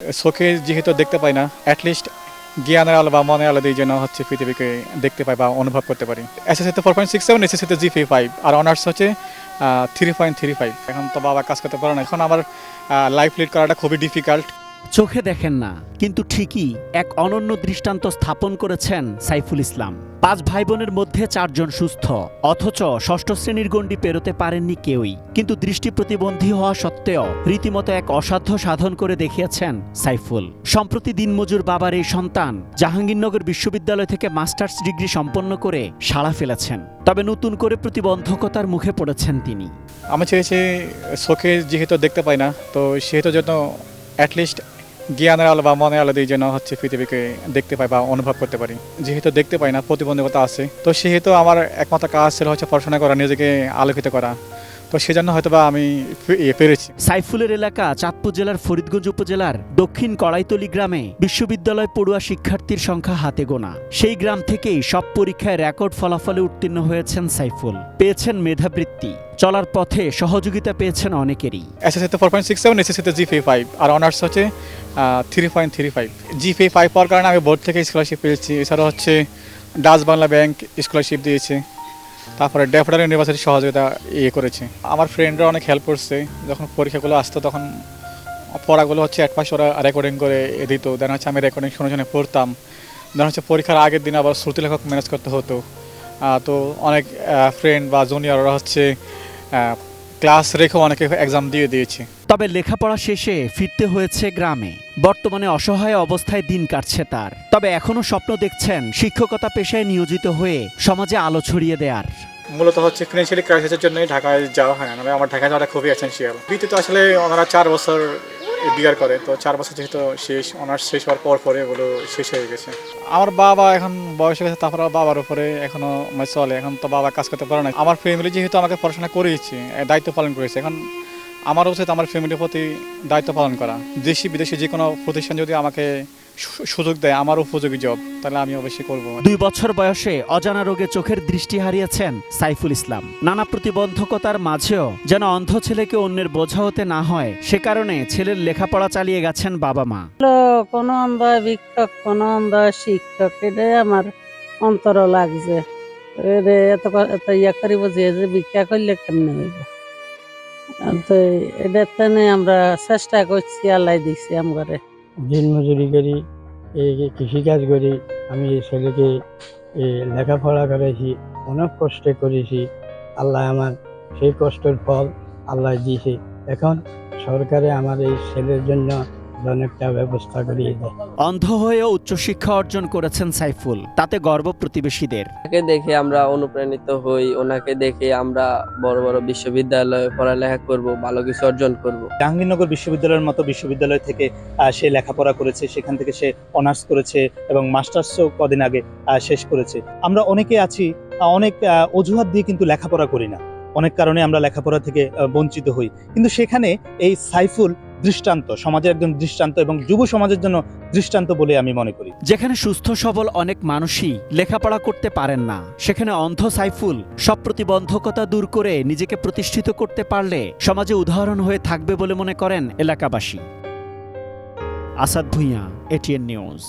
চোখে যেহেতু দেখতে পাই না, অ্যাটলিস্ট জ্ঞানের আলো বা মনের আলো দিয়ে যেন পৃথিবীকে দেখতে পাই বা অনুভব করতে পারি। এসএসসিতে 4.67, এসএসসিতে জিপিএ 5 আর অনার্স হচ্ছে 3.35। এখন তো বাবা কাজ করতে পারে না, এখন আমার লাইফ লিড করাটা খুবই ডিফিকাল্ট। চোখে দেখেন না, কিন্তু ঠিকই এক অনন্য দৃষ্টান্ত স্থাপন করেছেন সাইফুল ইসলাম। 5 ভাই বোনের মধ্যে 4 জন সুস্থ, অথচ ষষ্ঠ শ্রেণীর গণ্ডি পেরোতে পারেননি কেউই। কিন্তু দৃষ্টি প্রতিবন্ধী হওয়া সত্ত্বেও রীতিমতো এক অসাধ্য সাধন করে দেখিয়েছেন সাইফুল। সম্প্রতি দিনমজুর বাবার এই সন্তান জাহাঙ্গীরনগর বিশ্ববিদ্যালয় থেকে মাস্টার্স ডিগ্রি সম্পন্ন করে সাড়া ফেলেছেন। তবে নতুন করে প্রতিবন্ধকতার মুখে পড়েছেন তিনি। আমি চেয়েছি চোখে যেহেতু দেখতে পাই না, তো সেহেতু যেন অ্যাটলিস্ট জ্ঞানের আলো বা মনের আলো দিয়ে যেন পৃথিবীকে দেখতে পাই বা অনুভব করতে পারি। যেহেতু দেখতে পাই না, প্রতিবন্ধকতা আছে, তো সেহেতু আমার একমাত্র কাজ ছিল পড়াশোনা করা, নিজেকে আলোকিত করা। তো সেজন্য হয়তোবা আমি পেরেছি। সাইফুলের এলাকা চাঁদপুর জেলার ফরিদগঞ্জ উপজেলার দক্ষিণ কড়াইতলী গ্রামে বিশ্ববিদ্যালয় পড়ুয়া শিক্ষার্থীর সংখ্যা হাতে গোনা। সেই গ্রাম থেকেই সব পরীক্ষায় রেকর্ড ফলাফলে উত্তীর্ণ হয়েছেন সাইফুল। পেয়েছেন মেধাবৃত্তি, চলার পথে সহযোগিতা পেয়েছেন অনেকেরই। এসএসসিতে 4.67, এসএসসিতে জিপিএ 5 আর অনার্স হচ্ছে 3.35। জিপিএ 5 পাওয়ার কারণে আমি বোর্ড থেকে স্কলারশিপ পেয়েছি। এছাড়া ডাচ বাংলা ব্যাংক স্কলারশিপ দিয়েছে, তারপরে ড্যাফোডিল ইউনিভার্সিটি সহযোগিতা করেছে। আমার ফ্রেন্ডরা অনেক হেল্প করছে। যখন পরীক্ষাগুলো আসতো তখন পড়াগুলো অ্যাটপাস ওরা রেকর্ডিং করে দিত, দেন আমি রেকর্ডিং শুনে শুনে পড়তাম। দেন পরীক্ষার আগের দিন আবার শ্রুতি লেখক ম্যানেজ করতে হতো। তো অনেক ফ্রেন্ড বা জুনিয়ররা ক্লাস রেখেও অনেকে এক্সাম দিয়েছে। তবে লেখাপড়া শেষে ফিরতে হয়েছে গ্রামে। বর্তমানে অসহায় অবস্থায় দিন কাটছে তার। তবে এখনো স্বপ্ন দেখছেন শিক্ষকতা পেশায় নিয়োজিত হয়ে সমাজে আলো ছড়িয়ে দেওয়ার। মূলত ফিনান্সিয়ালি ক্রাইসিসের জন্যই ঢাকায় যাওয়া হয় না। আমার ঢাকায় যাওয়াটা খুবই এসেন্সিয়াল। বিতে আসলে ওনারা 4 বছর বিয়ার করে, তো 4 বছর যেহেতু শেষ, অনার্স শেষ হওয়ার পরে এগুলো শেষ হয়ে গেছে। আমার বাবা এখন বয়স হয়ে গেছে, তারপরে বাবার উপরে এখনো চলে। এখন তো বাবা কাজ করতে পারে না। আমার ফ্যামিলি যেহেতু আমাকে পড়াশোনা করিয়েছে, দায়িত্ব পালন করেছে, এখন আমার উচিত আমার ফ্যামিলির প্রতি দায়িত্ব পালন করা। দেশি বিদেশি যে কোনো প্রতিষ্ঠান যদি আমাকে সুযোগ দেয়, আমার উপযোগী জব, তাহলে আমি অবশ্যই করব। 2 বছর বয়সে অজানা রোগে চোখের দৃষ্টি হারিয়েছেন সাইফুল ইসলাম। নানা প্রতিবন্ধকতার মাঝেও যেন অন্ধ ছেলেকে অন্যের বোঝা হতে না হয়, সে কারণে ছেলের লেখাপড়া চালিয়ে গেছেন বাবা মা। কোনো অন্ধ ভিক্ষক, কোনো অন্ধ শিক্ষক, এটাই আমার অন্তর লাগছে। এত ইয়া করিব যে ভিক্ষা করলে কেমনে হইব। তো এটার তেনে আমরা চেষ্টা করছি, আল্লাহ দিচ্ছি আমগরে। দিন মজুরি করি, এই কৃষিকাজ করি। আমি ছেলেকে লেখাপড়া করেছি, অনেক কষ্টে করেছি। আল্লাহ আমার সেই কষ্টের ফল আল্লাহ দিয়েছে। এখন সরকারে আমার এই ছেলের জন্য অনেকটা ব্যবস্থা করিয়ে দেয়। অন্ধ হয়েও উচ্চশিক্ষা অর্জন করেছেন সাইফুল, তাতে গর্ব প্রতিবেশীদের। ওনাকে দেখে আমরা অনুপ্রাণিত হই, ওনাকে দেখে আমরা বড় বড় বিশ্ববিদ্যালয়ে পড়ালেখা করব, ভালো কিছু অর্জন করব। জাহাঙ্গীরনগর বিশ্ববিদ্যালয়ের মতো বিশ্ববিদ্যালয় থেকে সে লেখাপড়া করেছে, সেখান থেকে সে অনার্স করেছে এবং মাস্টার্সও কদিন আগে শেষ করেছে। আমরা অনেকে আছি অনেক অজুহাত দিয়ে কিন্তু লেখাপড়া করি না, অনেক কারণে আমরা লেখাপড়া থেকে বঞ্চিত হই। কিন্তু সেখানে এই সাইফুল দৃষ্টান্ত, সমাজের একজন দৃষ্টান্ত এবং যুব সমাজের জন্য দৃষ্টান্ত বলে আমি মনে করি। যেখানে সুস্থ সবল অনেক মানুষই লেখাপড়া করতে পারেন না, সেখানে অন্ধ সাইফুল সব প্রতিবন্ধকতা দূর করে নিজেকে প্রতিষ্ঠিত করতে পারলে সমাজে উদাহরণ হয়ে থাকবে বলে মনে করেন এলাকাবাসী। Asad Bhuiyan, ATN news.